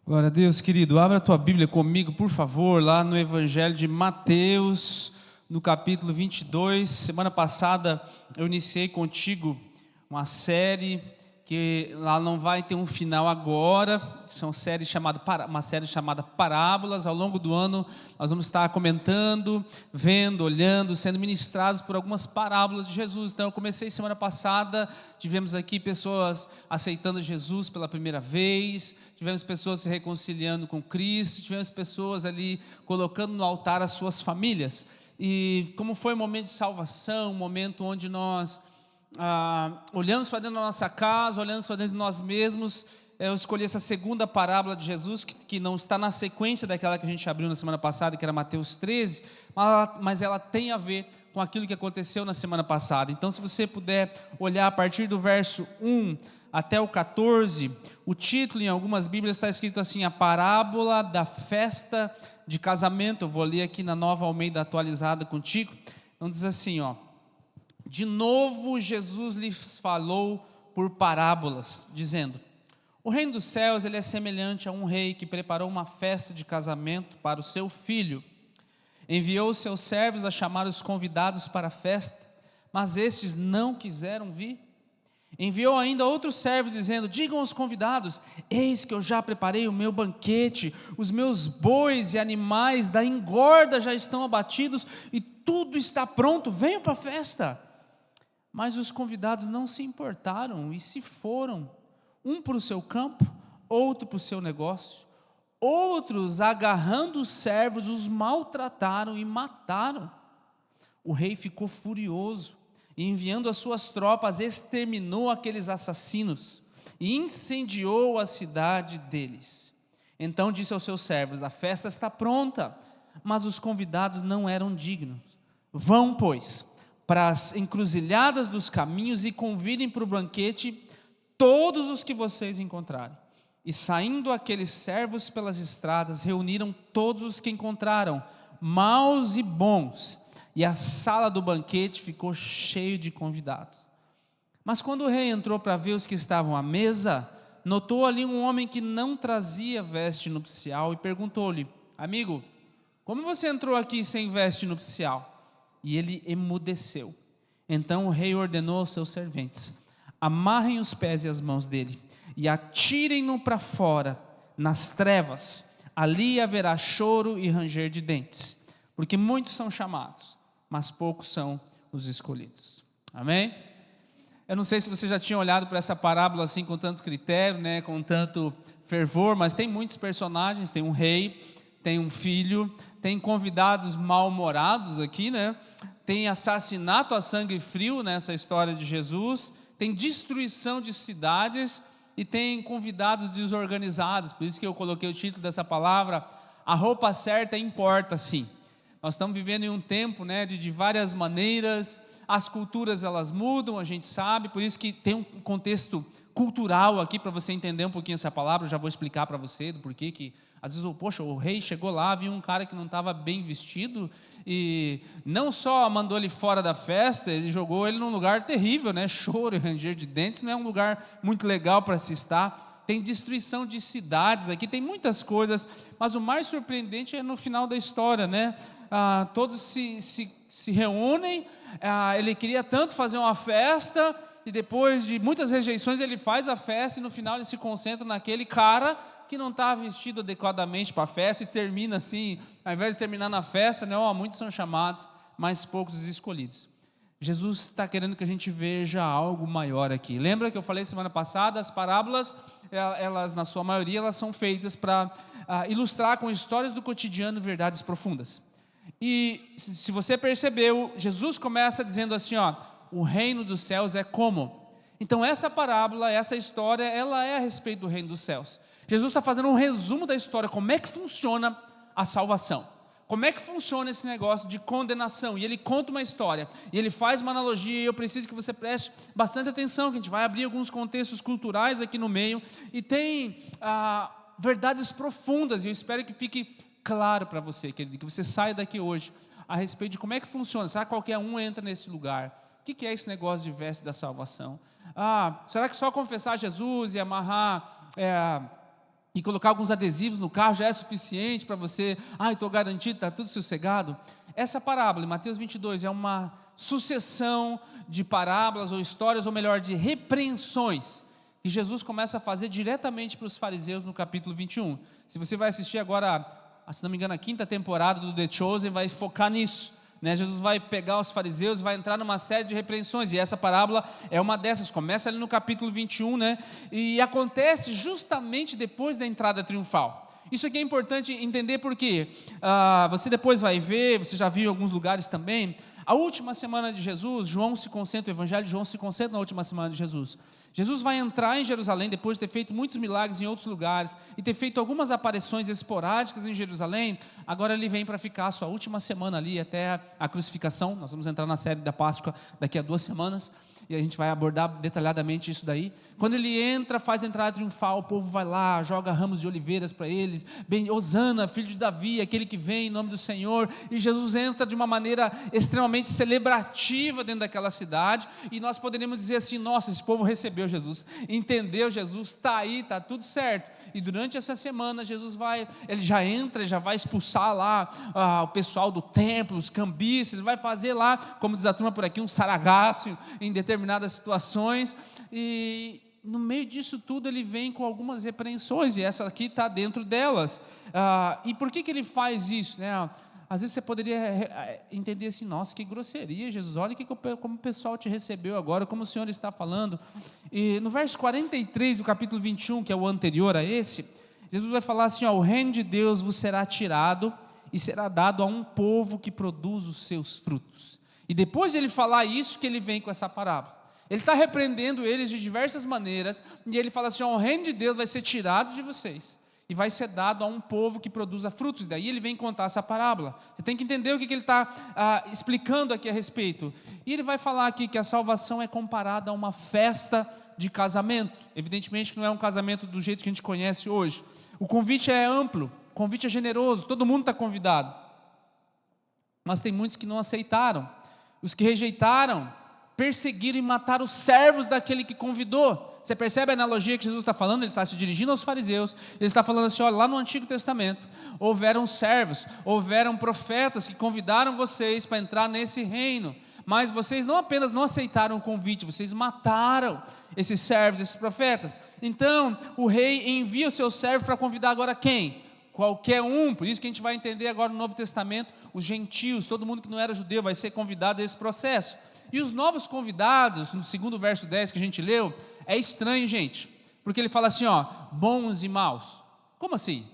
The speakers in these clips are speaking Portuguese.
Glória a Deus, querido. Abra a tua Bíblia comigo, por favor, lá no Evangelho de Mateus, no capítulo 22. Semana passada eu iniciei contigo uma série que lá não vai ter um final agora. São uma série chamada Parábolas. Ao longo do ano nós vamos estar comentando, vendo, olhando, sendo ministrados por algumas parábolas de Jesus. Então eu comecei semana passada, tivemos aqui pessoas aceitando Jesus pela primeira vez, tivemos pessoas se reconciliando com Cristo, tivemos pessoas ali colocando no altar as suas famílias. E como foi um momento de salvação, um momento onde nós olhamos para dentro da nossa casa, olhamos para dentro de nós mesmos. Eu escolhi essa segunda parábola de Jesus, que não está na sequência daquela que a gente abriu na semana passada, que era Mateus 13, mas ela tem a ver com aquilo que aconteceu na semana passada. Então, se você puder olhar a partir do verso 1 até o 14, o título em algumas Bíblias está escrito assim: a parábola da festa de casamento. Eu vou ler aqui na Nova Almeida atualizada contigo. Então diz assim, de novo Jesus lhes falou por parábolas, dizendo: o reino dos céus ele é semelhante a um rei que preparou uma festa de casamento para o seu filho. Enviou os seus servos a chamar os convidados para a festa, mas estes não quiseram vir. Enviou ainda outros servos, dizendo: digam aos convidados: eis que eu já preparei o meu banquete, os meus bois e animais da engorda já estão abatidos, e tudo está pronto, venham para a festa. Mas os convidados não se importaram e se foram, um para o seu campo, outro para o seu negócio. Outros, agarrando os servos, os maltrataram e mataram. O rei ficou furioso e, enviando as suas tropas, exterminou aqueles assassinos e incendiou a cidade deles. Então disse aos seus servos: a festa está pronta, mas os convidados não eram dignos. Vão, pois, para as encruzilhadas dos caminhos e convidem para o banquete todos os que vocês encontrarem. E saindo aqueles servos pelas estradas, reuniram todos os que encontraram, maus e bons, e a sala do banquete ficou cheia de convidados. Mas quando o rei entrou para ver os que estavam à mesa, notou ali um homem que não trazia veste nupcial e perguntou-lhe: amigo, como você entrou aqui sem veste nupcial? E ele emudeceu. Então o rei ordenou aos seus serventes: amarrem os pés e as mãos dele e atirem-no para fora nas trevas. Ali haverá choro e ranger de dentes, porque muitos são chamados, mas poucos são os escolhidos. Amém? Eu não sei se você já tinha olhado para essa parábola assim com tanto critério, né, com tanto fervor, mas tem muitos personagens. Tem um rei, tem um filho, tem convidados mal-humorados aqui, né? Tem assassinato a sangue frio nessa história de Jesus, tem destruição de cidades e tem convidados desorganizados. Por isso que eu coloquei o título dessa palavra: a roupa certa importa sim. Nós estamos vivendo em um tempo, né, de várias maneiras. As culturas elas mudam, a gente sabe, por isso que tem um contexto cultural aqui para você entender um pouquinho essa palavra. Eu já vou explicar para você do porquê que às vezes, poxa, o rei chegou lá, viu um cara que não estava bem vestido e não só mandou ele fora da festa, ele jogou ele num lugar terrível, né? Choro e ranger de dentes, não é um lugar muito legal para se estar. Tem destruição de cidades aqui, tem muitas coisas, mas o mais surpreendente é no final da história, né? Todos se reúnem. Ele queria tanto fazer uma festa, e depois de muitas rejeições ele faz a festa, e no final ele se concentra naquele cara que não está vestido adequadamente para a festa, e termina assim, ao invés de terminar na festa, né, muitos são chamados, mas poucos os escolhidos. Jesus está querendo que a gente veja algo maior aqui. Lembra que eu falei semana passada, as parábolas, elas na sua maioria, elas são feitas para ilustrar com histórias do cotidiano verdades profundas. E se você percebeu, Jesus começa dizendo assim, o reino dos céus é como? Então essa parábola, essa história, ela é a respeito do reino dos céus. Jesus está fazendo um resumo da história, como é que funciona a salvação, como é que funciona esse negócio de condenação. E ele conta uma história, e ele faz uma analogia, e eu preciso que você preste bastante atenção, que a gente vai abrir alguns contextos culturais aqui no meio, e tem verdades profundas, e eu espero que fique claro para você, querido, que você saia daqui hoje a respeito de como é que funciona. Será que qualquer um entra nesse lugar? O que é esse negócio de veste da salvação? Será que só confessar Jesus e amarrar e colocar alguns adesivos no carro já é suficiente para você, estou garantido, está tudo sossegado. Essa parábola, em Mateus 22, é uma sucessão de parábolas ou histórias, ou melhor, de repreensões, que Jesus começa a fazer diretamente para os fariseus no capítulo 21. Se você vai assistir agora, se não me engano, a 5ª temporada do The Chosen, vai focar nisso. Jesus vai pegar os fariseus, vai entrar numa série de repreensões, e essa parábola é uma dessas, começa ali no capítulo 21, e acontece justamente depois da entrada triunfal. Isso aqui é importante entender porque você depois vai ver, você já viu em alguns lugares também, a última semana de Jesus, o Evangelho de João se concentra na última semana de Jesus. Jesus vai entrar em Jerusalém, depois de ter feito muitos milagres em outros lugares, e ter feito algumas aparições esporádicas em Jerusalém. Agora ele vem para ficar a sua última semana ali, até a crucificação. Nós vamos entrar na série da Páscoa daqui a 2 semanas, e a gente vai abordar detalhadamente isso daí. Quando ele entra, faz a entrada triunfal, o povo vai lá, joga ramos de oliveiras para eles, Hosana, filho de Davi, aquele que vem em nome do Senhor, e Jesus entra de uma maneira extremamente celebrativa dentro daquela cidade, e nós poderíamos dizer assim, nossa, esse povo recebeu Jesus, entendeu Jesus, está aí, está tudo certo. E durante essa semana Jesus ele já entra, já vai expulsar lá o pessoal do templo, os cambistas, ele vai fazer lá, como diz a turma por aqui, um saragaço em determinadas situações, e no meio disso tudo ele vem com algumas repreensões, e essa aqui está dentro delas. E por que ele faz isso, Às vezes você poderia entender assim, nossa, que grosseria, Jesus, olha como o pessoal te recebeu agora, como o Senhor está falando. E no verso 43 do capítulo 21, que é o anterior a esse, Jesus vai falar assim, o reino de Deus vos será tirado e será dado a um povo que produz os seus frutos. E depois de ele falar isso, que ele vem com essa parábola. Ele está repreendendo eles de diversas maneiras, e ele fala assim, o reino de Deus vai ser tirado de vocês, e vai ser dado a um povo que produza frutos. E daí ele vem contar essa parábola. Você tem que entender o que ele está explicando aqui a respeito. E ele vai falar aqui que a salvação é comparada a uma festa de casamento. Evidentemente que não é um casamento do jeito que a gente conhece hoje. O convite é amplo, o convite é generoso, todo mundo está convidado. Mas tem muitos que não aceitaram. Os que rejeitaram, perseguiram e mataram os servos daquele que convidou. Você percebe a analogia que Jesus está falando? Ele está se dirigindo aos fariseus, ele está falando assim, olha, lá no Antigo Testamento, houveram servos, houveram profetas que convidaram vocês para entrar nesse reino, mas vocês não apenas não aceitaram o convite, vocês mataram esses servos, esses profetas. Então, o rei envia o seu servo para convidar agora quem? Qualquer um. Por isso que a gente vai entender agora no Novo Testamento, os gentios, todo mundo que não era judeu vai ser convidado a esse processo. E os novos convidados, no segundo verso 10 que a gente leu, é estranho, gente, porque ele fala assim, bons e maus. Como assim?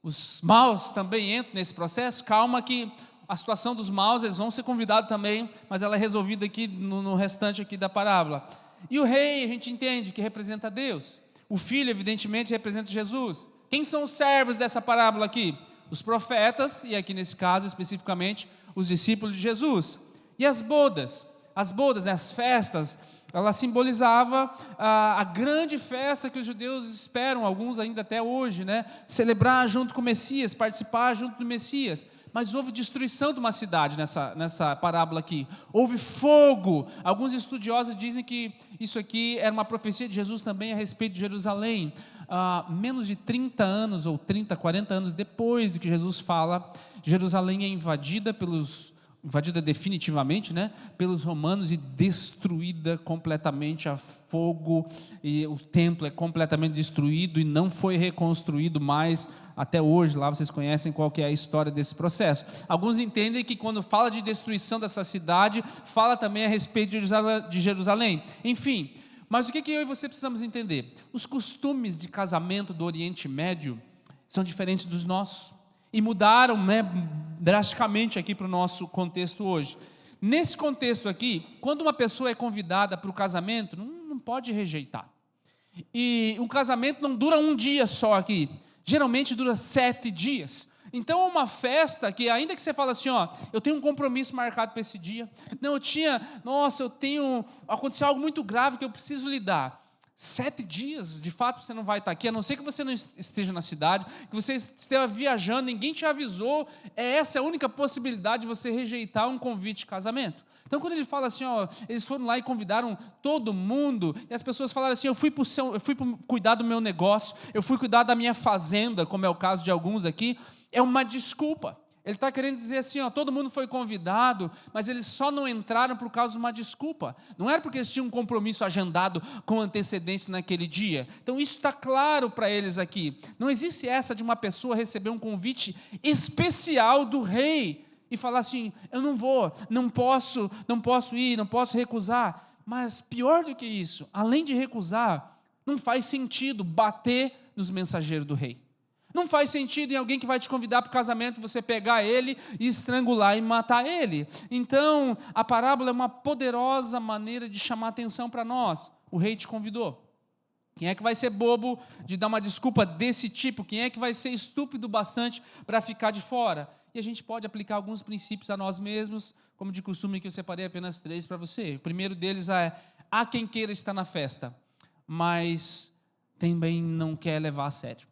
Os maus também entram nesse processo? Calma que a situação dos maus, eles vão ser convidados também, mas ela é resolvida aqui no restante aqui da parábola. E o rei, a gente entende que representa Deus. O filho, evidentemente, representa Jesus. Quem são os servos dessa parábola aqui? Os profetas, e aqui nesse caso especificamente, os discípulos de Jesus. E as bodas, as festas, ela simbolizavam a grande festa que os judeus esperam, alguns ainda até hoje, celebrar junto com o Messias, participar junto do Messias. Mas houve destruição de uma cidade nessa parábola aqui, houve fogo. Alguns estudiosos dizem que isso aqui era uma profecia de Jesus também a respeito de Jerusalém. Menos de 30 anos, ou 30, 40 anos depois do que Jesus fala, Jerusalém é invadida definitivamente, pelos romanos e destruída completamente a fogo, e o templo é completamente destruído e não foi reconstruído mais até hoje. Lá vocês conhecem qual que é a história desse processo. Alguns entendem que quando fala de destruição dessa cidade, fala também a respeito de Jerusalém. Enfim, mas o que eu e você precisamos entender? Os costumes de casamento do Oriente Médio são diferentes dos nossos e mudaram drasticamente aqui para o nosso contexto hoje. Nesse contexto aqui, quando uma pessoa é convidada para o casamento, não pode rejeitar. E o casamento não dura um dia só aqui, geralmente dura 7 dias. Então é uma festa que, ainda que você fale assim, eu tenho um compromisso marcado para esse dia, aconteceu algo muito grave que eu preciso lidar. 7 dias, de fato você não vai estar aqui, a não ser que você não esteja na cidade, que você esteja viajando, ninguém te avisou, essa é a única possibilidade de você rejeitar um convite de casamento. Então, quando ele fala assim, ó, eles foram lá e convidaram todo mundo, e as pessoas falaram assim, eu fui cuidar do meu negócio, eu fui cuidar da minha fazenda, como é o caso de alguns aqui, é uma desculpa. Ele está querendo dizer assim, ó, todo mundo foi convidado, mas eles só não entraram por causa de uma desculpa. Não era porque eles tinham um compromisso agendado com antecedência naquele dia. Então isso está claro para eles aqui. Não existe essa de uma pessoa receber um convite especial do rei e falar assim, eu não vou, não posso ir, não posso recusar. Mas pior do que isso, além de recusar, não faz sentido bater nos mensageiros do rei. Não faz sentido em alguém que vai te convidar para o casamento, você pegar ele e estrangular e matar ele. Então, a parábola é uma poderosa maneira de chamar atenção para nós. O rei te convidou. Quem é que vai ser bobo de dar uma desculpa desse tipo? Quem é que vai ser estúpido bastante para ficar de fora? E a gente pode aplicar alguns princípios a nós mesmos, como de costume que eu separei apenas 3 para você. O primeiro deles é, há quem queira estar na festa, mas também não quer levar a sério.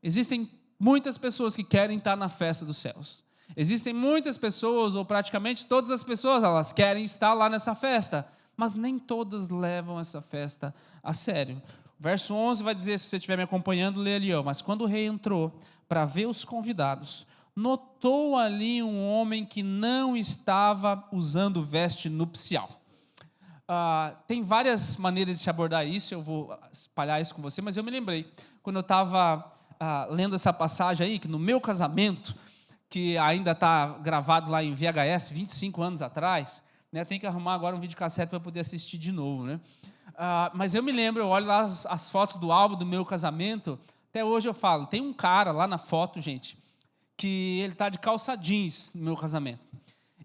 Existem muitas pessoas que querem estar na festa dos céus. Existem muitas pessoas, ou praticamente todas as pessoas, elas querem estar lá nessa festa, mas nem todas levam essa festa a sério. O verso 11 vai dizer, se você estiver me acompanhando, lê ali, ó, mas quando o rei entrou para ver os convidados, notou ali um homem que não estava usando veste nupcial. Tem várias maneiras de se abordar isso, eu vou espalhar isso com você, mas eu me lembrei, quando eu estava lendo essa passagem aí, que no meu casamento, que ainda está gravado lá em VHS, 25 anos atrás, né, tem que arrumar agora um videocassete para poder assistir de novo, né? Mas eu me lembro, eu olho lá as fotos do álbum do meu casamento, até hoje eu falo, tem um cara lá na foto, gente, que ele está de calça jeans no meu casamento.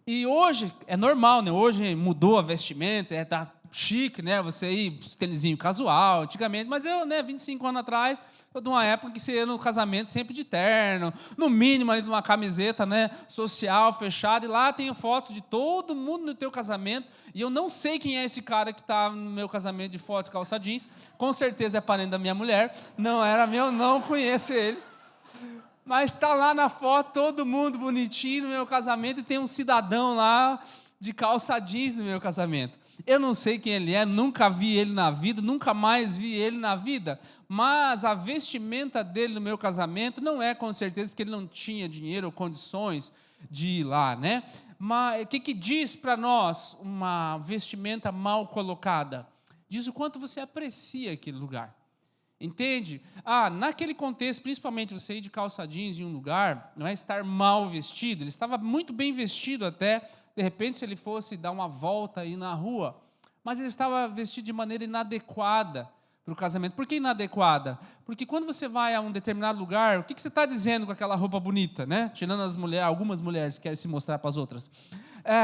E hoje é normal, né? Hoje mudou a vestimenta, tá chique, né? Você ir tênisinho casual, antigamente, mas eu, né, 25 anos atrás, eu de uma época que você ia no casamento sempre de terno, no mínimo ali de uma camiseta, né, social, fechada, e lá tem fotos de todo mundo no teu casamento, e eu não sei quem é esse cara que está no meu casamento de fotos calça jeans, com certeza é parente da minha mulher, não era meu, não conheço ele. Mas está lá na foto, todo mundo bonitinho no meu casamento, e tem um cidadão lá de calça jeans no meu casamento. Eu não sei quem ele é, nunca vi ele na vida, nunca mais vi ele na vida, mas a vestimenta dele no meu casamento não é com certeza porque ele não tinha dinheiro ou condições de ir lá, né? Mas o que diz para nós uma vestimenta mal colocada? Diz o quanto você aprecia aquele lugar. Entende? Naquele contexto, principalmente você ir de calça jeans em um lugar, não é estar mal vestido, ele estava muito bem vestido até, de repente se ele fosse dar uma volta aí na rua, mas ele estava vestido de maneira inadequada para o casamento. Por que inadequada? Porque quando você vai a um determinado lugar, o que você está dizendo com aquela roupa bonita, né? Tirando algumas mulheres que querem se mostrar para as outras,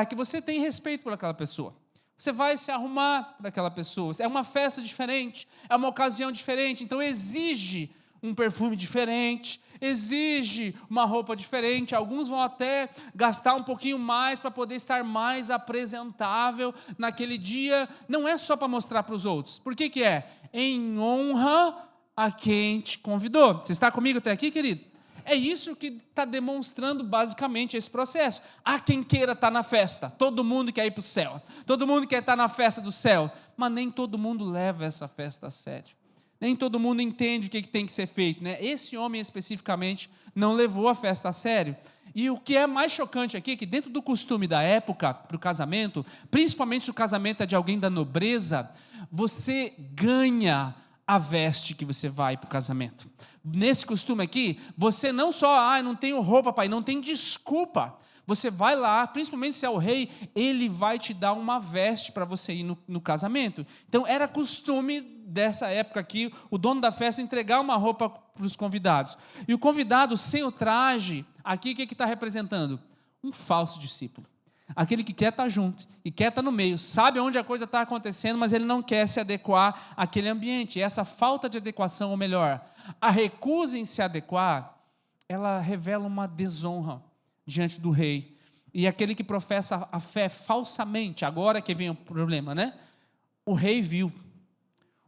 que você tem respeito por aquela pessoa. Você vai se arrumar para aquela pessoa. É uma festa diferente, é uma ocasião diferente, então exige um perfume diferente, exige uma roupa diferente. Alguns vão até gastar um pouquinho mais para poder estar mais apresentável naquele dia. Não é só para mostrar para os outros. Por que é? Em honra a quem te convidou. Você está comigo até aqui, querido? É isso que está demonstrando basicamente esse processo. Há quem queira estar na festa, todo mundo quer ir para o céu, todo mundo quer estar na festa do céu, mas nem todo mundo leva essa festa a sério. Nem todo mundo entende o que tem que ser feito, né? Esse homem especificamente não levou a festa a sério. E o que é mais chocante aqui é que dentro do costume da época para o casamento, principalmente se o casamento é de alguém da nobreza, você ganha a veste que você vai para o casamento. Nesse costume aqui, você não só, não tenho roupa para ir, não tem desculpa. Você vai lá, principalmente se é o rei, ele vai te dar uma veste para você ir no casamento. Então, era costume dessa época aqui, o dono da festa entregar uma roupa para os convidados. E o convidado sem o traje, aqui o que está representando? Um falso discípulo. Aquele que quer estar junto e quer estar no meio, sabe onde a coisa está acontecendo, mas ele não quer se adequar àquele ambiente. E essa falta de adequação, ou melhor, a recusa em se adequar, ela revela uma desonra diante do rei. E aquele que professa a fé falsamente, agora que vem o problema, né? O rei viu.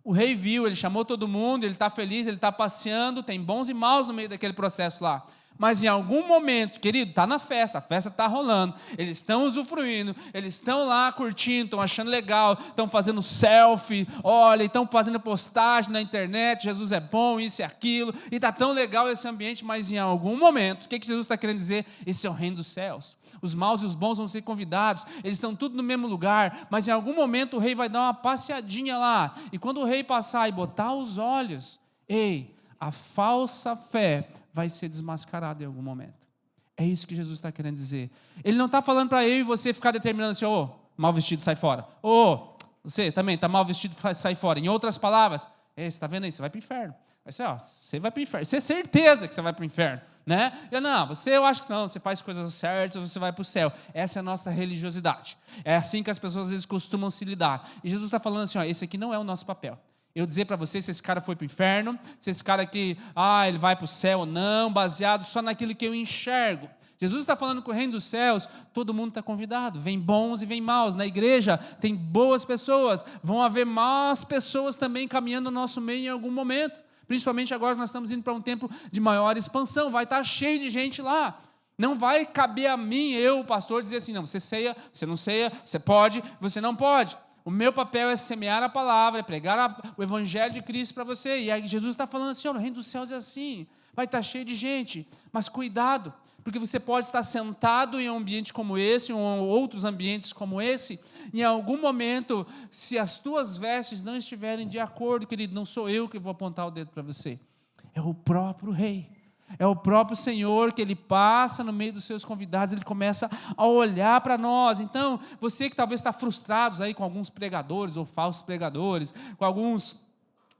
O rei viu, ele chamou todo mundo, ele está feliz, ele está passeando, tem bons e maus no meio daquele processo lá. Mas em algum momento, querido, está na festa, a festa está rolando, eles estão usufruindo, eles estão lá curtindo, estão achando legal, estão fazendo selfie, olha, estão fazendo postagem na internet, Jesus é bom, isso e aquilo, e está tão legal esse ambiente, mas em algum momento, o que Jesus está querendo dizer? Esse é o reino dos céus. Os maus e os bons vão ser convidados, eles estão tudo no mesmo lugar, mas em algum momento o rei vai dar uma passeadinha lá, e quando o rei passar e botar os olhos, ei, a falsa fé vai ser desmascarada em algum momento. É isso que Jesus está querendo dizer. Ele não está falando para eu e você ficar determinando assim, mal vestido, sai fora. Você também está mal vestido, sai fora. Em outras palavras, você está vendo aí, você vai para o inferno. Você vai para o inferno. Você é certeza que você vai para o inferno, né? Eu acho que não, você faz coisas certas, você vai para o céu. Essa é a nossa religiosidade. É assim que as pessoas às vezes costumam se lidar. E Jesus está falando assim, esse aqui não é o nosso papel. Eu dizer para você se esse cara foi para o inferno, se esse cara aqui, ele vai para o céu ou não, baseado só naquilo que eu enxergo. Jesus está falando que o reino dos céus, todo mundo está convidado, vem bons e vem maus. Na igreja tem boas pessoas, vão haver más pessoas também caminhando no nosso meio em algum momento. Principalmente agora nós estamos indo para um tempo de maior expansão, vai estar cheio de gente lá. Não vai caber a mim, o pastor, dizer assim, não, você ceia, você não ceia, você pode, você não pode. O meu papel é semear a palavra, é pregar o evangelho de Cristo para você. E aí Jesus está falando assim, o reino dos céus é assim, vai estar cheio de gente, mas cuidado, porque você pode estar sentado em um ambiente como esse, ou outros ambientes como esse, e em algum momento, se as tuas vestes não estiverem de acordo, querido, não sou eu que vou apontar o dedo para você, é o próprio rei. É o próprio Senhor que Ele passa no meio dos seus convidados, Ele começa a olhar para nós. Então, você que talvez está frustrado aí com alguns pregadores ou falsos pregadores, com alguns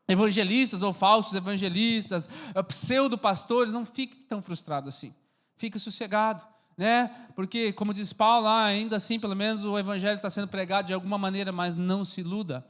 evangelistas ou falsos evangelistas, pseudo-pastores, não fique tão frustrado assim. Fique sossegado, né? Porque, como diz Paulo lá, ainda assim, pelo menos o evangelho está sendo pregado de alguma maneira, mas não se iluda.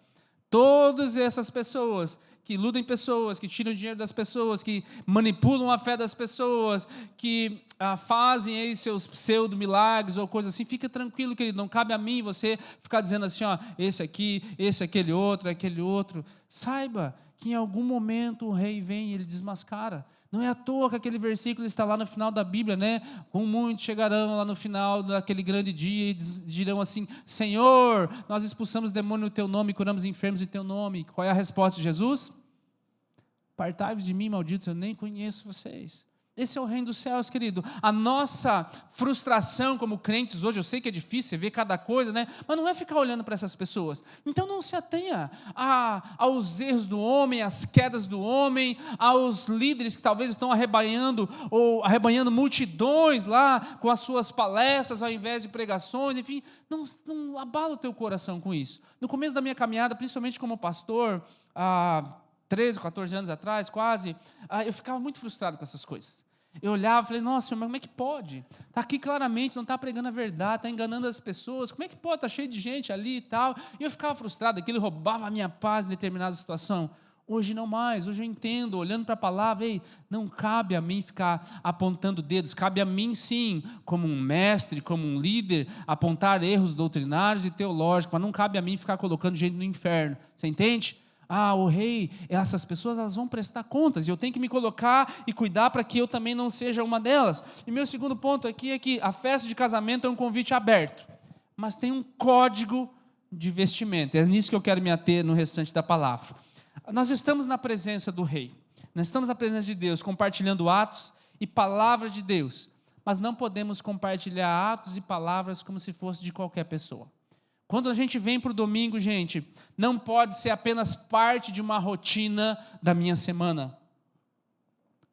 Todas essas pessoas que iludem pessoas, que tiram dinheiro das pessoas, que manipulam a fé das pessoas, que fazem aí seus pseudo-milagres ou coisas assim, fica tranquilo, querido, não cabe a mim você ficar dizendo assim, esse aqui, esse, aquele outro. Saiba que em algum momento o rei vem e ele desmascara. Não é à toa que aquele versículo está lá no final da Bíblia, né? Com muitos chegarão lá no final daquele grande dia e dirão assim, Senhor, nós expulsamos demônio no Teu nome, curamos enfermos em Teu nome. Qual é a resposta de Jesus? Apartai-vos de mim, malditos, eu nem conheço vocês. Esse é o reino dos céus, querido. A nossa frustração como crentes hoje, eu sei que é difícil, você vê cada coisa, né? Mas não é ficar olhando para essas pessoas. Então não se atenha aos erros do homem, às quedas do homem, aos líderes que talvez estão arrebanhando multidões lá com as suas palestras ao invés de pregações, enfim, não abala o teu coração com isso. No começo da minha caminhada, principalmente como pastor, 13, 14 anos atrás, quase, eu ficava muito frustrado com essas coisas. Eu olhava e falei, nossa, mas como é que pode? Está aqui claramente, não está pregando a verdade, está enganando as pessoas, como é que pode? Está cheio de gente ali e tal. E eu ficava frustrado, aquilo roubava a minha paz em determinada situação. Hoje não mais, hoje eu entendo, olhando para a palavra, não cabe a mim ficar apontando dedos, cabe a mim sim, como um mestre, como um líder, apontar erros doutrinários e teológicos, mas não cabe a mim ficar colocando gente no inferno, você entende? O rei, essas pessoas elas vão prestar contas, e eu tenho que me colocar e cuidar para que eu também não seja uma delas. E meu segundo ponto aqui é que a festa de casamento é um convite aberto, mas tem um código de vestimenta, é nisso que eu quero me ater no restante da palavra. Nós estamos na presença do rei, nós estamos na presença de Deus, compartilhando atos e palavras de Deus, mas não podemos compartilhar atos e palavras como se fosse de qualquer pessoa. Quando a gente vem para o domingo, gente, não pode ser apenas parte de uma rotina da minha semana.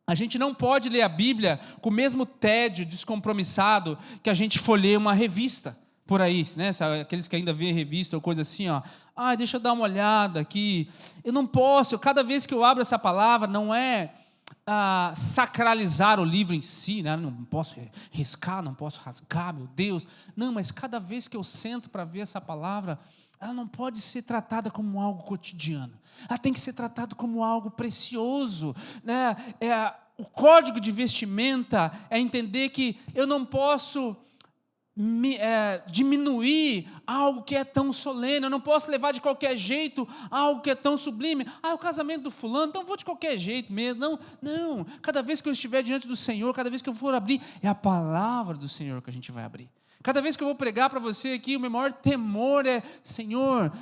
A gente não pode ler a Bíblia com o mesmo tédio descompromissado que a gente folheia uma revista por aí, né? Aqueles que ainda vêem revista ou coisa assim, deixa eu dar uma olhada aqui. Eu não posso, cada vez que eu abro essa palavra, não é sacralizar o livro em si, né? Não posso riscar, não posso rasgar, meu Deus, não, mas cada vez que eu sento para ver essa palavra, ela não pode ser tratada como algo cotidiano, ela tem que ser tratada como algo precioso, né? O código de vestimenta é entender que eu não posso diminuir algo que é tão solene, eu não posso levar de qualquer jeito algo que é tão sublime. É o casamento do fulano, então eu vou de qualquer jeito mesmo. Não, cada vez que eu estiver diante do Senhor, cada vez que eu for abrir, é a palavra do Senhor que a gente vai abrir. Cada vez que eu vou pregar para você aqui, o meu maior temor é: Senhor,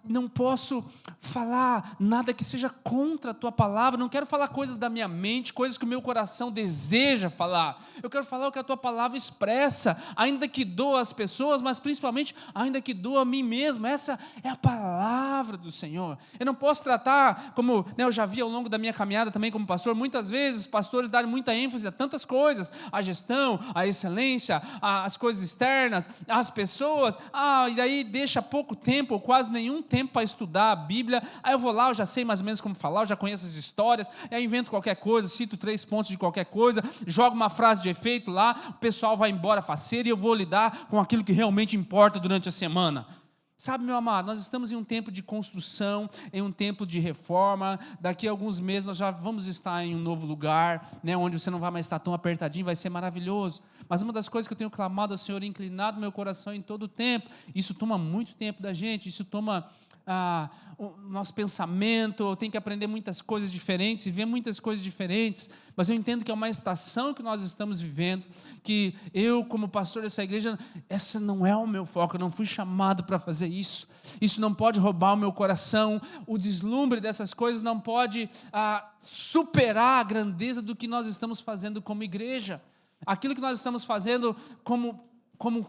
não posso falar nada que seja contra a Tua palavra, não quero falar coisas da minha mente, coisas que o meu coração deseja falar. Eu quero falar o que a Tua palavra expressa, ainda que doa as pessoas, mas principalmente ainda que doa a mim mesmo. Essa é a palavra do Senhor. Eu não posso tratar, como eu já vi ao longo da minha caminhada também como pastor, muitas vezes os pastores darem muita ênfase a tantas coisas, a gestão, a excelência, as coisas externas, as pessoas, e daí deixa pouco tempo, ou quase nenhum tempo para estudar a Bíblia. Aí eu vou lá, eu já sei mais ou menos como falar, eu já conheço as histórias, aí eu invento qualquer coisa, cito 3 pontos de qualquer coisa, jogo uma frase de efeito lá, o pessoal vai embora faceiro e eu vou lidar com aquilo que realmente importa durante a semana. Sabe, meu amado, nós estamos em um tempo de construção, em um tempo de reforma. Daqui a alguns meses nós já vamos estar em um novo lugar, onde você não vai mais estar tão apertadinho, vai ser maravilhoso. Mas uma das coisas que eu tenho clamado ao Senhor, inclinado meu coração em todo o tempo, isso toma muito tempo da gente, isso toma o nosso pensamento, eu tenho que aprender muitas coisas diferentes e ver muitas coisas diferentes, mas eu entendo que é uma estação que nós estamos vivendo, que eu, como pastor dessa igreja, essa não é o meu foco, eu não fui chamado para fazer isso não pode roubar o meu coração, o deslumbre dessas coisas não pode superar a grandeza do que nós estamos fazendo como igreja, aquilo que nós estamos fazendo como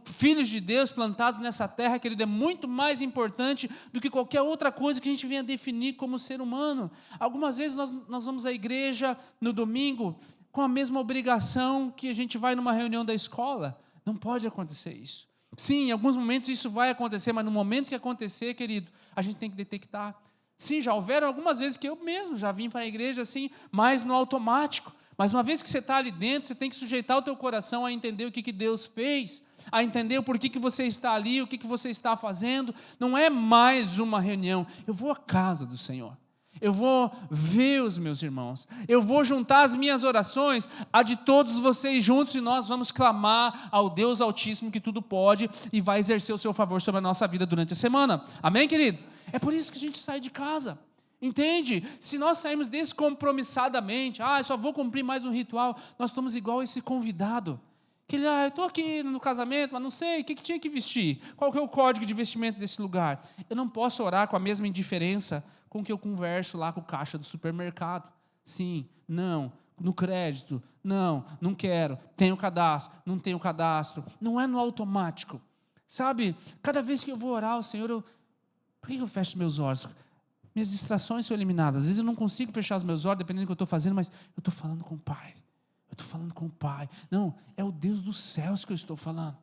filhos de Deus plantados nessa terra, querido, é muito mais importante do que qualquer outra coisa que a gente venha definir como ser humano. Algumas vezes nós vamos à igreja no domingo com a mesma obrigação que a gente vai numa reunião da escola. Não pode acontecer isso. Sim, em alguns momentos isso vai acontecer, mas no momento que acontecer, querido, a gente tem que detectar. Sim, já houveram algumas vezes que eu mesmo já vim para a igreja assim, mais no automático. Mas uma vez que você está ali dentro, você tem que sujeitar o teu coração a entender o que Deus fez, a entender o porquê que você está ali, o que você está fazendo. Não é mais uma reunião, eu vou à casa do Senhor, eu vou ver os meus irmãos, eu vou juntar as minhas orações, a de todos vocês juntos, e nós vamos clamar ao Deus Altíssimo que tudo pode, e vai exercer o seu favor sobre a nossa vida durante a semana, amém, querido? É por isso que a gente sai de casa. Entende? Se nós sairmos descompromissadamente, eu só vou cumprir mais um ritual, nós estamos igual a esse convidado, que ele, eu estou aqui no casamento, mas não sei, o que tinha que vestir? Qual que é o código de vestimento desse lugar? Eu não posso orar com a mesma indiferença com que eu converso lá com o caixa do supermercado. Sim, não, no crédito, não quero, tenho cadastro, não tenho cadastro, não é no automático. Sabe, cada vez que eu vou orar ao Senhor, por que eu fecho meus olhos? Minhas distrações são eliminadas. Às vezes eu não consigo fechar os meus olhos, dependendo do que eu estou fazendo, mas eu estou falando com o Pai. Eu estou falando com o Pai. Não, é o Deus dos céus que eu estou falando.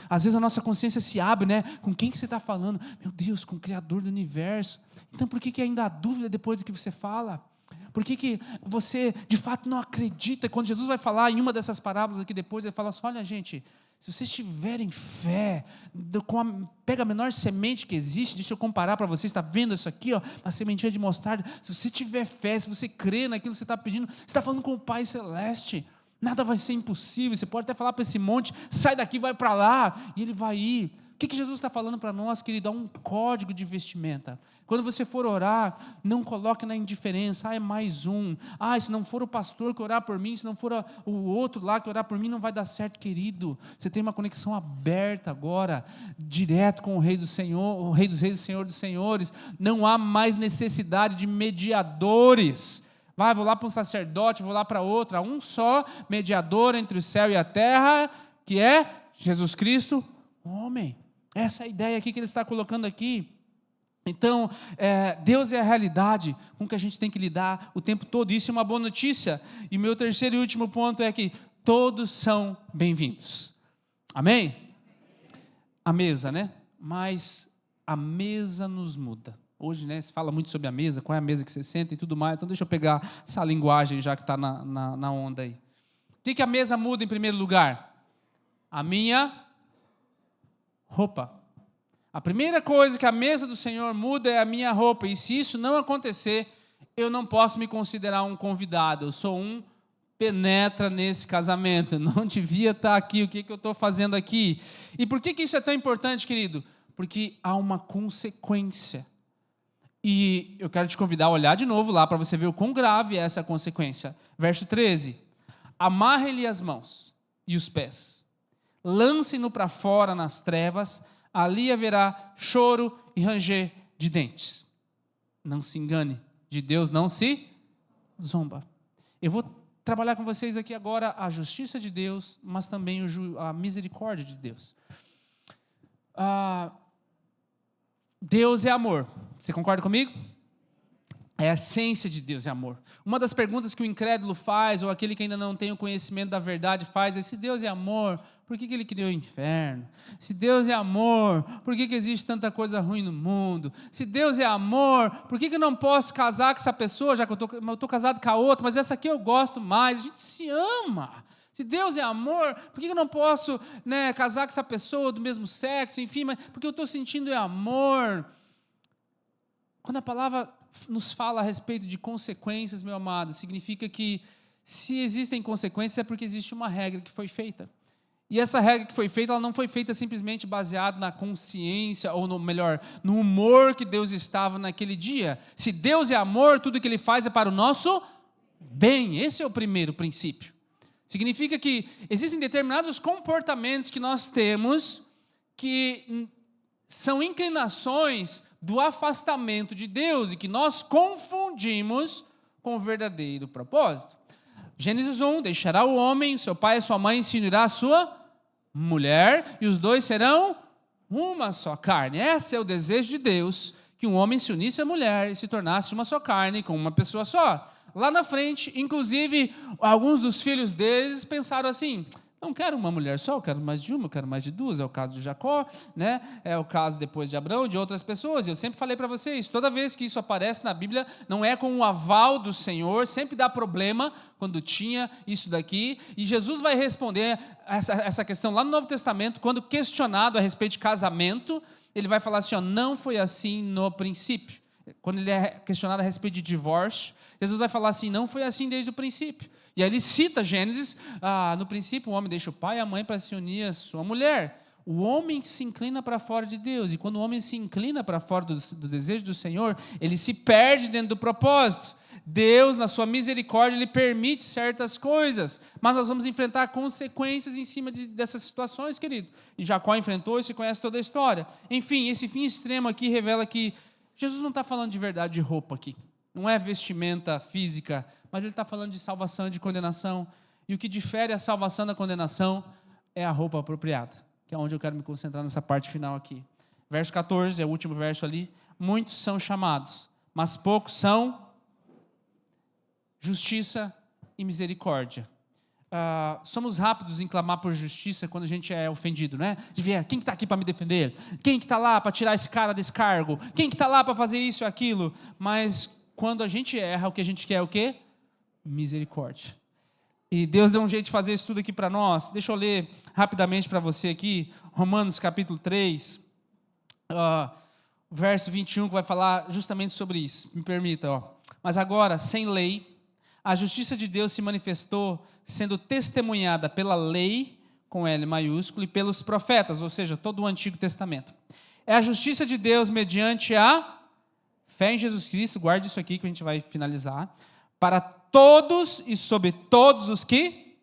Às vezes a nossa consciência se abre, com quem que você está falando? Meu Deus, com o Criador do universo. Então por que ainda há dúvida depois do que você fala? Por que você de fato não acredita? Quando Jesus vai falar em uma dessas parábolas aqui depois, ele fala assim: olha, gente, se vocês tiverem fé, pega a menor semente que existe, deixa eu comparar para vocês, está vendo isso aqui, uma sementinha de mostarda, se você tiver fé, se você crê naquilo que você está pedindo, você está falando com o Pai Celeste, nada vai ser impossível. Você pode até falar para esse monte, sai daqui, vai para lá, e ele vai ir. O que Jesus está falando para nós, querido? Há um código de vestimenta. Quando você for orar, não coloque na indiferença, é mais um, se não for o pastor que orar por mim, se não for o outro lá que orar por mim, não vai dar certo, querido. Você tem uma conexão aberta agora, direto com o Rei do Senhor, o Rei dos Reis, o Senhor dos Senhores. Não há mais necessidade de mediadores. Vou lá para um sacerdote, vou lá para outro. Há um só mediador entre o céu e a terra, que é Jesus Cristo, o homem. Essa é a ideia aqui que ele está colocando aqui. Então, Deus é a realidade com que a gente tem que lidar o tempo todo. Isso é uma boa notícia. E meu terceiro e último ponto é que todos são bem-vindos. Amém? A mesa, Mas a mesa nos muda. Hoje, se fala muito sobre a mesa, qual é a mesa que você senta e tudo mais. Então, deixa eu pegar essa linguagem já que está na onda aí. O que a mesa muda em primeiro lugar? A minha roupa. A primeira coisa que a mesa do Senhor muda é a minha roupa. E se isso não acontecer, eu não posso me considerar um convidado. Eu sou um penetra nesse casamento. Não devia estar aqui, o que eu estou fazendo aqui? E por que isso é tão importante, querido? Porque há uma consequência. E eu quero te convidar a olhar de novo lá, para você ver o quão grave é essa consequência. Verso 13: amarre-lhe as mãos e os pés, lance-no para fora nas trevas, ali haverá choro e ranger de dentes. Não se engane, de Deus não se zomba. Eu vou trabalhar com vocês aqui agora a justiça de Deus, mas também a misericórdia de Deus. Deus é amor. Você concorda comigo? A essência de Deus é amor. Uma das perguntas que o incrédulo faz, ou aquele que ainda não tem o conhecimento da verdade faz, é: se Deus é amor, por que Ele criou o inferno? Se Deus é amor, por que existe tanta coisa ruim no mundo? Se Deus é amor, por que eu não posso casar com essa pessoa, já que eu estou casado com a outra, mas essa aqui eu gosto mais? A gente se ama. Se Deus é amor, por que eu não posso, casar com essa pessoa do mesmo sexo? Enfim, mas porque eu estou sentindo é amor. Quando a palavra nos fala a respeito de consequências, meu amado, significa que se existem consequências é porque existe uma regra que foi feita. E essa regra que foi feita, ela não foi feita simplesmente baseada na consciência, ou no humor que Deus estava naquele dia. Se Deus é amor, tudo que Ele faz é para o nosso bem. Esse é o primeiro princípio. Significa que existem determinados comportamentos que nós temos que são inclinações do afastamento de Deus e que nós confundimos com o verdadeiro propósito. Gênesis 1, deixará o homem, seu pai e sua mãe, se unirá a sua mulher, e os dois serão uma só carne. Esse é o desejo de Deus, que um homem se unisse à mulher e se tornasse uma só carne com uma pessoa só. Lá na frente, inclusive, alguns dos filhos deles pensaram assim: não quero uma mulher só, eu quero mais de uma, eu quero mais de duas. É o caso de Jacó, é o caso depois de Abraão, de outras pessoas. Eu sempre falei para vocês, toda vez que isso aparece na Bíblia, não é com o aval do Senhor, sempre dá problema quando tinha isso daqui. E Jesus vai responder essa questão lá no Novo Testamento, quando questionado a respeito de casamento, ele vai falar assim: não foi assim no princípio. Quando ele é questionado a respeito de divórcio, Jesus vai falar assim: não foi assim desde o princípio. E aí ele cita Gênesis: no princípio o homem deixa o pai e a mãe para se unir à sua mulher. O homem se inclina para fora de Deus, e quando o homem se inclina para fora do desejo do Senhor, ele se perde dentro do propósito. Deus, na sua misericórdia, Ele permite certas coisas, mas nós vamos enfrentar consequências em cima dessas situações, querido. E Jacó enfrentou e se conhece toda a história. Enfim, esse fim extremo aqui revela que Jesus não está falando de verdade de roupa aqui. Não é vestimenta física, mas Ele está falando de salvação e de condenação. E o que difere a salvação da condenação é a roupa apropriada, que é onde eu quero me concentrar nessa parte final aqui. Verso 14, é o último verso ali. Muitos são chamados, mas poucos são justiça e misericórdia. Somos rápidos em clamar por justiça quando a gente é ofendido, né? De ver quem está aqui para me defender, quem que está lá para tirar esse cara desse cargo, quem que está lá para fazer isso e aquilo. Mas quando a gente erra, o que a gente quer é o quê? Misericórdia. E Deus deu um jeito de fazer isso tudo aqui para nós. Deixa eu ler rapidamente para você aqui, Romanos capítulo 3, verso 21, que vai falar justamente sobre isso. Me permita, Mas agora, sem lei, a justiça de Deus se manifestou, sendo testemunhada pela lei, com L maiúsculo, e pelos profetas, ou seja, todo o Antigo Testamento. É a justiça de Deus mediante a fé em Jesus Cristo, guarde isso aqui que a gente vai finalizar, para todos e sobre todos os que...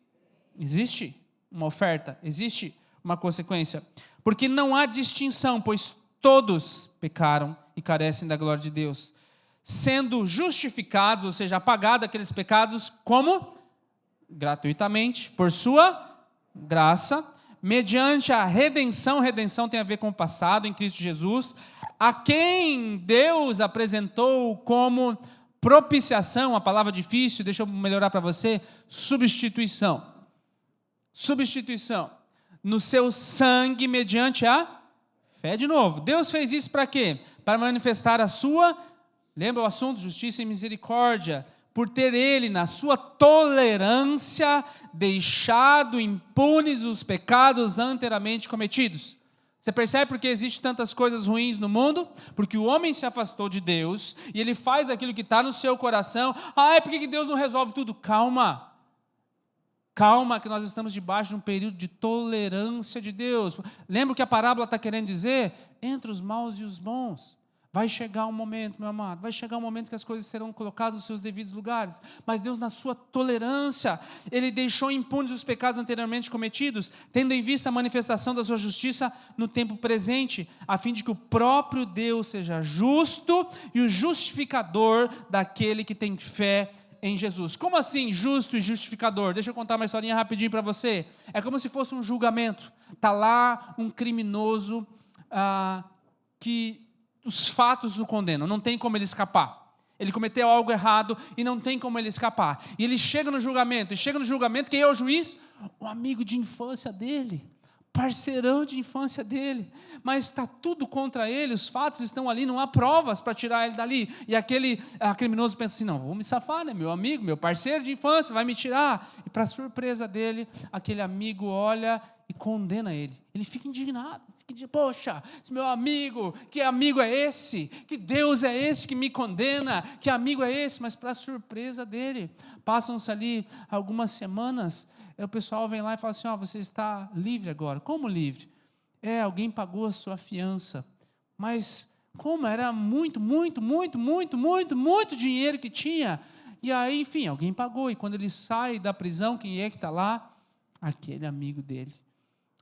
Existe uma oferta, existe uma consequência, porque não há distinção, pois todos pecaram e carecem da glória de Deus, sendo justificados, ou seja, apagados aqueles pecados, como? Gratuitamente, por sua graça, mediante a redenção. Redenção tem a ver com o passado, em Cristo Jesus, a quem Deus apresentou como propiciação, a palavra difícil, deixa eu melhorar para você, substituição, no seu sangue, mediante a fé. De novo, Deus fez isso para quê? Para manifestar a sua... Lembra o assunto? Justiça e misericórdia. Por ter Ele, na sua tolerância, deixado impunes os pecados anteriormente cometidos. Você percebe por que existem tantas coisas ruins no mundo? Porque o homem se afastou de Deus, e ele faz aquilo que está no seu coração. Por que Deus não resolve tudo? Calma. Calma, que nós estamos debaixo de um período de tolerância de Deus. Lembra o que a parábola está querendo dizer? Entre os maus e os bons. Vai chegar um momento, meu amado, vai chegar um momento que as coisas serão colocadas nos seus devidos lugares. Mas Deus, na sua tolerância, Ele deixou impunes os pecados anteriormente cometidos, tendo em vista a manifestação da sua justiça no tempo presente, a fim de que o próprio Deus seja justo e o justificador daquele que tem fé em Jesus. Como assim justo e justificador? Deixa eu contar uma historinha rapidinho para você. É como se fosse um julgamento. Está lá um criminoso que os fatos o condenam, não tem como ele escapar. Ele cometeu algo errado e não tem como ele escapar. E ele chega no julgamento, quem é o juiz? O amigo de infância dele, parceirão de infância dele, mas está tudo contra ele, os fatos estão ali, não há provas para tirar ele dali, e aquele criminoso pensa assim, não, vou me safar, né? Meu amigo, meu parceiro de infância vai me tirar, e para surpresa dele, aquele amigo olha e condena ele, ele fica indignado, poxa, esse meu amigo, que amigo é esse? Que Deus é esse que me condena? Que amigo é esse? Mas para surpresa dele, passam-se ali algumas semanas, o pessoal vem lá e fala assim, você está livre agora. Como livre? Alguém pagou a sua fiança, mas como? Era muito dinheiro que tinha, e aí, enfim, alguém pagou, e quando ele sai da prisão, quem é que está lá? Aquele amigo dele.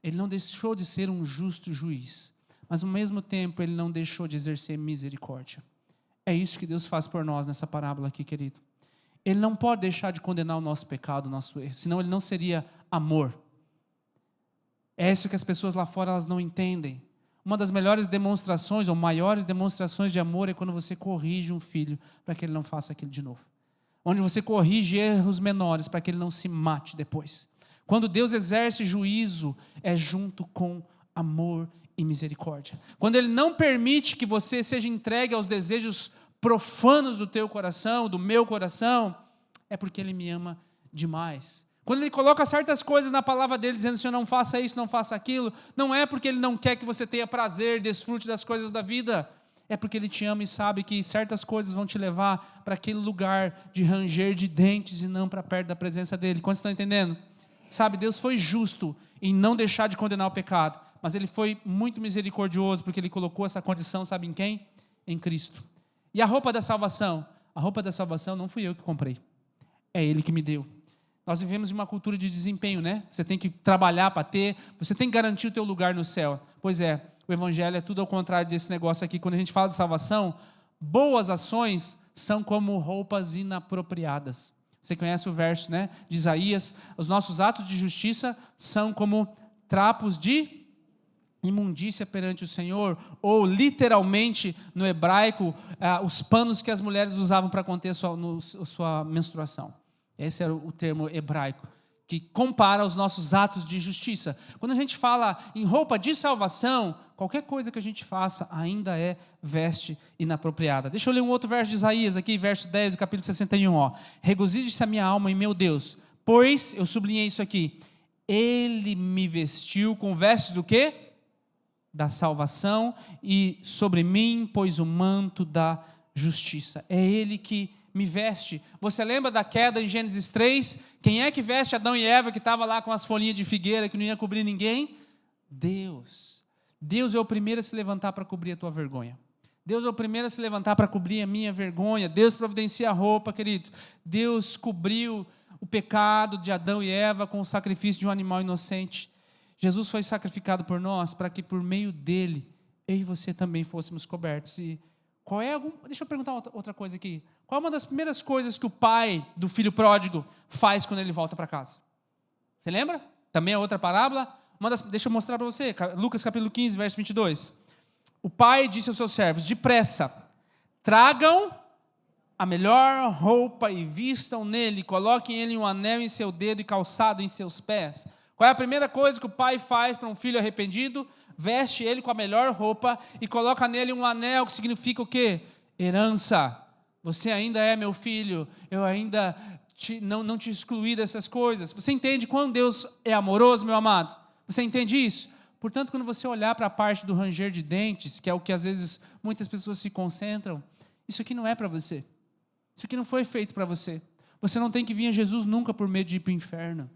Ele não deixou de ser um justo juiz, mas ao mesmo tempo ele não deixou de exercer misericórdia. É isso que Deus faz por nós nessa parábola aqui, querido. Ele não pode deixar de condenar o nosso pecado, o nosso erro, senão ele não seria amor. É isso que as pessoas lá fora elas não entendem. Uma das melhores demonstrações, ou maiores demonstrações de amor é quando você corrige um filho para que ele não faça aquilo de novo. Onde você corrige erros menores para que ele não se mate depois. Quando Deus exerce juízo, é junto com amor e misericórdia. Quando Ele não permite que você seja entregue aos desejos profanos do teu coração, do meu coração, é porque Ele me ama demais. Quando Ele coloca certas coisas na palavra dEle, dizendo, Senhor, não faça isso, não faça aquilo, não é porque Ele não quer que você tenha prazer, desfrute das coisas da vida, é porque Ele te ama e sabe que certas coisas vão te levar para aquele lugar de ranger de dentes e não para perto da presença dEle. Quantos estão entendendo? Sabe, Deus foi justo em não deixar de condenar o pecado, mas Ele foi muito misericordioso, porque Ele colocou essa condição, sabe em quem? Em Cristo. E a roupa da salvação? A roupa da salvação não fui eu que comprei, é Ele que me deu. Nós vivemos em uma cultura de desempenho, né? Você tem que trabalhar para ter, você tem que garantir o teu lugar no céu. Pois é, o Evangelho é tudo ao contrário desse negócio aqui. Quando a gente fala de salvação, boas ações são como roupas inapropriadas. Você conhece o verso, né, de Isaías, os nossos atos de justiça são como trapos de imundícia perante o Senhor, ou literalmente no hebraico, os panos que as mulheres usavam para conter sua menstruação. Esse era o termo hebraico, que compara os nossos atos de justiça. Quando a gente fala em roupa de salvação, qualquer coisa que a gente faça ainda é veste inapropriada. Deixa eu ler um outro verso de Isaías aqui, verso 10 do capítulo 61. Regozije-se a minha alma em meu Deus, pois, eu sublinhei isso aqui, Ele me vestiu com vestes do quê? Da salvação, e sobre mim pôs o manto da justiça. É Ele que me veste. Você lembra da queda em Gênesis 3? Quem é que veste Adão e Eva, que estava lá com as folhinhas de figueira, que não ia cobrir ninguém? Deus. Deus é o primeiro a se levantar para cobrir a tua vergonha. Deus é o primeiro a se levantar para cobrir a minha vergonha. Deus providencia a roupa, querido. Deus cobriu o pecado de Adão e Eva com o sacrifício de um animal inocente. Jesus foi sacrificado por nós, para que por meio dele, eu e você também fôssemos cobertos. E deixa eu perguntar outra coisa aqui. Qual é uma das primeiras coisas que o pai do filho pródigo faz quando ele volta para casa? Você lembra? Também é outra parábola. Deixa eu mostrar para você. Lucas capítulo 15, verso 22. O pai disse aos seus servos, depressa, tragam a melhor roupa e vistam nele, coloquem ele um anel em seu dedo e calçado em seus pés. Qual é a primeira coisa que o pai faz para um filho arrependido? Veste ele com a melhor roupa e coloca nele um anel, que significa o quê? Herança. Você ainda é meu filho, eu ainda não te excluí dessas coisas. Você entende quando Deus é amoroso, meu amado? Você entende isso? Portanto, quando você olhar para a parte do ranger de dentes, que é o que às vezes muitas pessoas se concentram, isso aqui não é para você. Isso aqui não foi feito para você. Você não tem que vir a Jesus nunca por medo de ir para o inferno.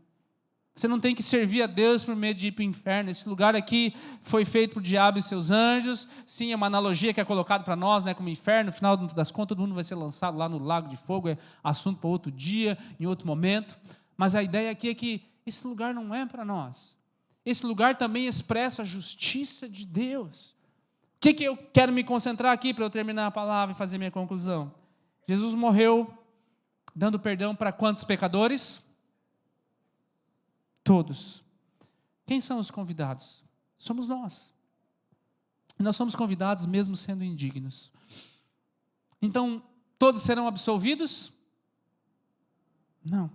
Você não tem que servir a Deus por medo de ir para o inferno. Esse lugar aqui foi feito por o diabo e seus anjos. Sim, é uma analogia que é colocada para nós, né, como inferno. No final das contas, todo mundo vai ser lançado lá no lago de fogo. É assunto para outro dia, em outro momento. Mas a ideia aqui é que esse lugar não é para nós. Esse lugar também expressa a justiça de Deus. O que eu quero me concentrar aqui para eu terminar a palavra e fazer minha conclusão? Jesus morreu dando perdão para quantos pecadores? Todos. Quem são os convidados? Somos nós. E nós somos convidados mesmo sendo indignos. Então, todos serão absolvidos? Não.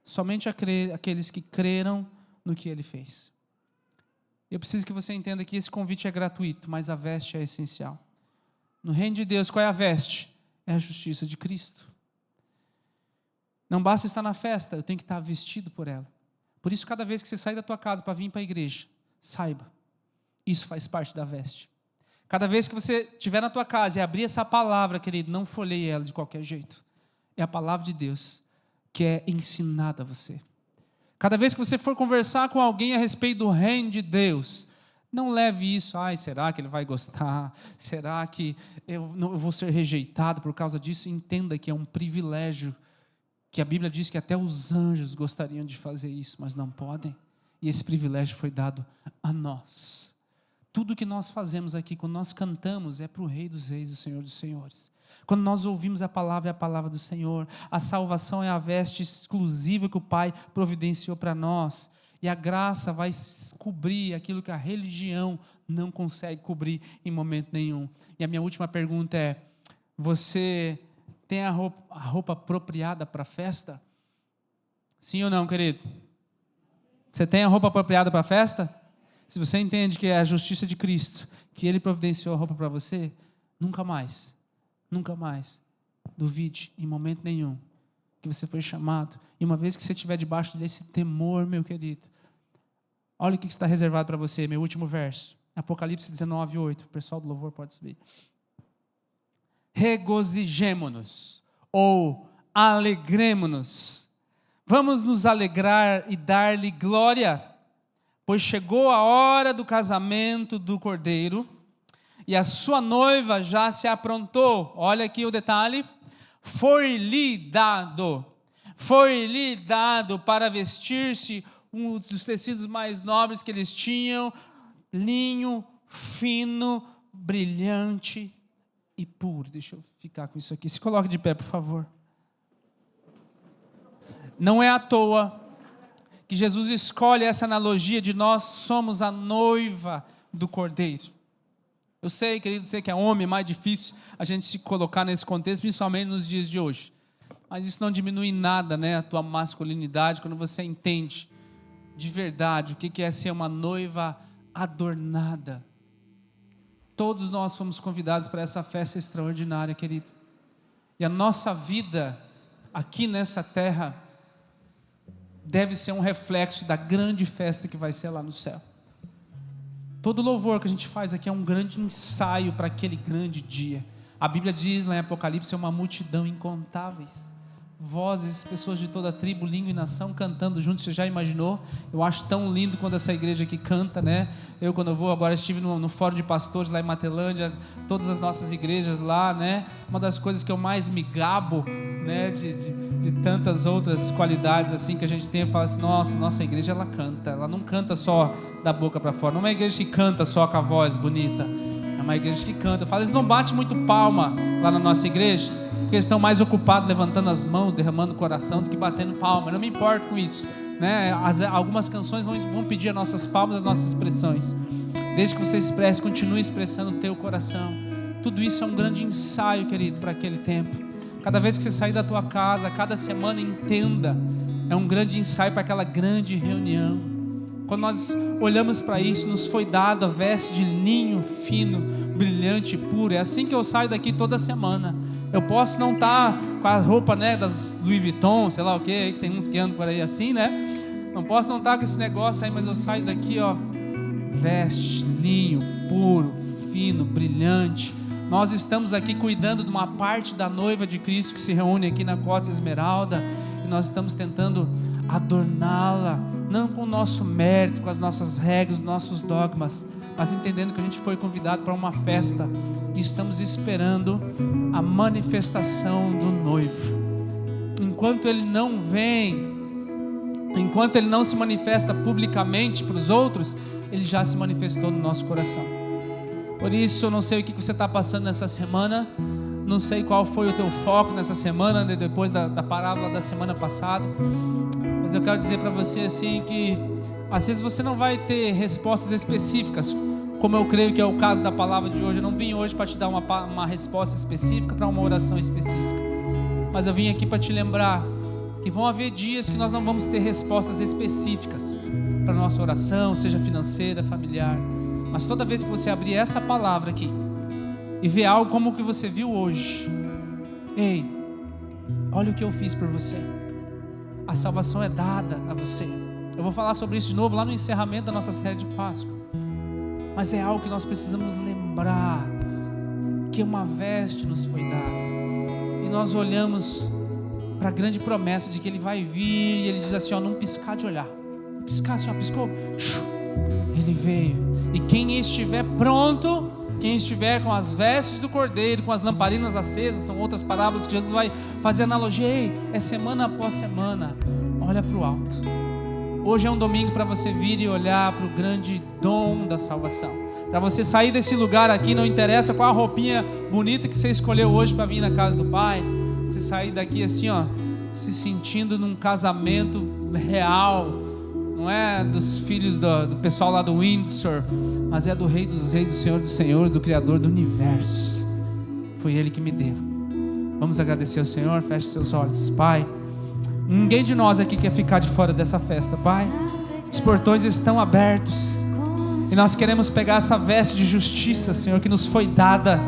Somente aqueles que creram no que Ele fez. Eu preciso que você entenda que esse convite é gratuito, mas a veste é essencial. No reino de Deus, qual é a veste? É a justiça de Cristo. Não basta estar na festa, eu tenho que estar vestido por ela. Por isso, cada vez que você sair da tua casa para vir para a igreja, saiba, isso faz parte da veste. Cada vez que você estiver na tua casa e abrir essa palavra, querido, não folheie ela de qualquer jeito. É a palavra de Deus que é ensinada a você. Cada vez que você for conversar com alguém a respeito do reino de Deus, não leve isso, será que ele vai gostar? Será que eu vou ser rejeitado por causa disso? Entenda que é um privilégio, que a Bíblia diz que até os anjos gostariam de fazer isso, mas não podem. E esse privilégio foi dado a nós. Tudo que nós fazemos aqui, quando nós cantamos, é para o Rei dos Reis, o Senhor dos Senhores. Quando nós ouvimos a palavra, é a palavra do Senhor. A salvação é a veste exclusiva que o Pai providenciou para nós. E a graça vai cobrir aquilo que a religião não consegue cobrir em momento nenhum. E a minha última pergunta é: você tem a roupa apropriada para a festa? Sim ou não, querido? Você tem a roupa apropriada para a festa? Se você entende que é a justiça de Cristo, que Ele providenciou a roupa para você, nunca mais duvide em momento nenhum que você foi chamado. E uma vez que você estiver debaixo desse temor, meu querido, olha o que está reservado para você, meu último verso, Apocalipse 19:8, o pessoal do louvor pode subir. Regozijemo-nos, ou alegremo-nos, vamos nos alegrar e dar-lhe glória, pois chegou a hora do casamento do Cordeiro, e a sua noiva já se aprontou. Olha aqui o detalhe: foi-lhe dado para vestir-se um dos tecidos mais nobres que eles tinham, linho fino, brilhante e puro. Deixa eu ficar com isso aqui. Se coloque de pé, por favor. Não é à toa que Jesus escolhe essa analogia de nós somos a noiva do Cordeiro. Eu sei, querido, sei que é homem, é mais difícil a gente se colocar nesse contexto, principalmente nos dias de hoje. Mas isso não diminui em nada, a tua masculinidade, quando você entende de verdade o que é ser uma noiva adornada. Todos nós fomos convidados para essa festa extraordinária, querido. E a nossa vida aqui nessa terra deve ser um reflexo da grande festa que vai ser lá no céu. Todo louvor que a gente faz aqui é um grande ensaio para aquele grande dia. A Bíblia diz lá em Apocalipse, é uma multidão incontáveis. Vozes, pessoas de toda tribo, língua e nação cantando juntos. Você já imaginou? Eu acho tão lindo quando essa igreja aqui canta, Eu, quando eu vou, agora estive no fórum de pastores lá em Matelândia, todas as nossas igrejas lá, Uma das coisas que eu mais me gabo, de tantas outras qualidades assim que a gente tem, eu falo assim: nossa igreja ela canta, ela não canta só da boca para fora, não é uma igreja que canta só com a voz bonita, é uma igreja que canta. Eu falo, eles não batem muito palma lá na nossa igreja, porque eles estão mais ocupados levantando as mãos, derramando o coração, do que batendo palma. Eu não me importo com isso, Algumas canções vão pedir as nossas palmas, as nossas expressões. Desde que você expresse, continue expressando o teu coração. Tudo isso é um grande ensaio, querido, para aquele tempo. Cada vez que você sair da tua casa, cada semana, entenda, é um grande ensaio para aquela grande reunião. Quando nós olhamos para isso, nos foi dada a veste de linho fino, brilhante e puro. É assim que eu saio daqui toda semana. Eu posso não estar com a roupa, das Louis Vuitton, sei lá o que tem uns que andam por aí assim, Não posso não estar com esse negócio aí, mas eu saio daqui, veste, linho, puro, fino, brilhante. Nós estamos aqui cuidando de uma parte da noiva de Cristo que se reúne aqui na Costa Esmeralda, e nós estamos tentando adorná-la, não com o nosso mérito, com as nossas regras, os nossos dogmas, mas entendendo que a gente foi convidado para uma festa e estamos esperando a manifestação do noivo. Enquanto ele não vem, enquanto ele não se manifesta publicamente para os outros, ele já se manifestou no nosso coração. Por isso, eu não sei o que você está passando nessa semana, não sei qual foi o teu foco nessa semana, depois da parábola da semana passada, mas eu quero dizer para você assim que às vezes você não vai ter respostas específicas, como eu creio que é o caso da palavra de hoje. Eu não vim hoje para te dar uma resposta específica para uma oração específica, mas eu vim aqui para te lembrar que vão haver dias que nós não vamos ter respostas específicas para a nossa oração, seja financeira, familiar, mas toda vez que você abrir essa palavra aqui e ver algo como o que você viu hoje, ei, olha o que eu fiz por você, a salvação é dada a você. Eu vou falar sobre isso de novo lá no encerramento da nossa série de Páscoa, mas é algo que nós precisamos lembrar, que uma veste nos foi dada, e nós olhamos para a grande promessa de que Ele vai vir, e Ele diz assim, num piscar de olhar, piscar assim, piscou, Ele veio, e quem estiver pronto, quem estiver com as vestes do Cordeiro, com as lamparinas acesas, são outras parábolas que Jesus vai fazer analogia, ei, é semana após semana, olha para o alto. Hoje é um domingo para você vir e olhar para o grande dom da salvação, para você sair desse lugar aqui, não interessa qual a roupinha bonita que você escolheu hoje para vir na casa do Pai, você sair daqui assim, se sentindo num casamento real, não é dos filhos do pessoal lá do Windsor, mas é do Rei dos Reis, do Senhor dos Senhores, do Criador do Universo. Foi Ele que me deu. Vamos agradecer ao Senhor. Feche seus olhos. Pai, ninguém de nós aqui quer ficar de fora dessa festa, Pai. Os portões estão abertos e nós queremos pegar essa veste de justiça, Senhor, que nos foi dada,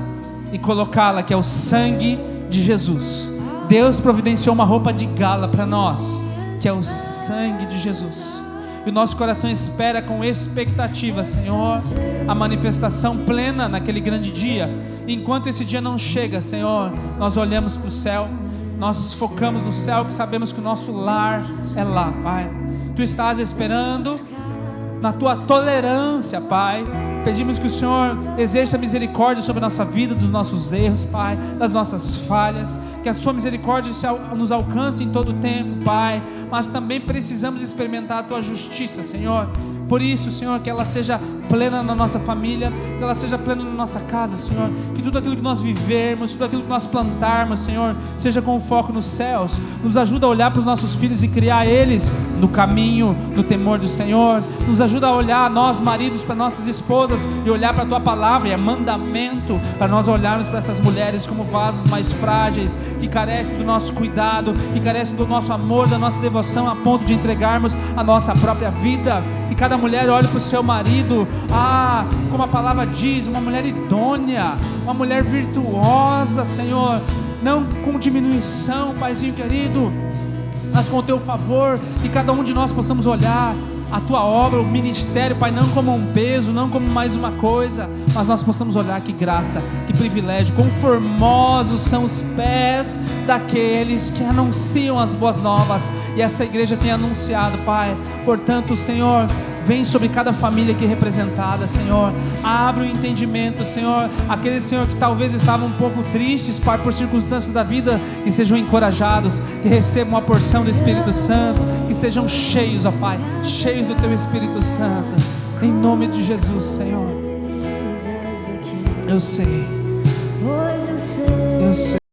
e colocá-la, que é o sangue de Jesus. Deus providenciou uma roupa de gala para nós, que é o sangue de Jesus, e o nosso coração espera com expectativa, Senhor, a manifestação plena naquele grande dia. Enquanto esse dia não chega, Senhor, nós olhamos para o céu, nós focamos no céu, que sabemos que o nosso lar é lá, Pai. Tu estás esperando, na Tua tolerância, Pai. Pedimos que o Senhor exerça misericórdia sobre a nossa vida, dos nossos erros, Pai, das nossas falhas, que a Sua misericórdia nos alcance em todo o tempo, Pai, mas também precisamos experimentar a Tua justiça, Senhor. Por isso, Senhor, que ela seja plena na nossa família, que ela seja plena na nossa casa, Senhor, que tudo aquilo que nós vivermos, tudo aquilo que nós plantarmos, Senhor, seja com foco nos céus. Nos ajuda a olhar para os nossos filhos e criar eles no caminho, no temor do Senhor. Nos ajuda a olhar, nós maridos, para nossas esposas, e olhar para a Tua palavra, e é mandamento para nós olharmos para essas mulheres como vasos mais frágeis, que carecem do nosso cuidado, que carecem do nosso amor, da nossa devoção, a ponto de entregarmos a nossa própria vida. Que cada mulher olhe para o seu marido, como a palavra diz, uma mulher idônea, uma mulher virtuosa, Senhor, não com diminuição, Paizinho querido, mas com o Teu favor. Que cada um de nós possamos olhar a Tua obra, o ministério, Pai, não como um peso, não como mais uma coisa, mas nós possamos olhar que graça, que privilégio, quão formosos são os pés daqueles que anunciam as boas novas, e essa igreja tem anunciado, Pai. Portanto, Senhor, vem sobre cada família aqui representada, Senhor, abre o entendimento, Senhor, aqueles, Senhor, que talvez estavam um pouco tristes, Pai, por circunstâncias da vida, que sejam encorajados, que recebam a porção do Espírito Santo, que sejam cheios, ó Pai, cheios do Teu Espírito Santo, em nome de Jesus, Senhor. Eu sei.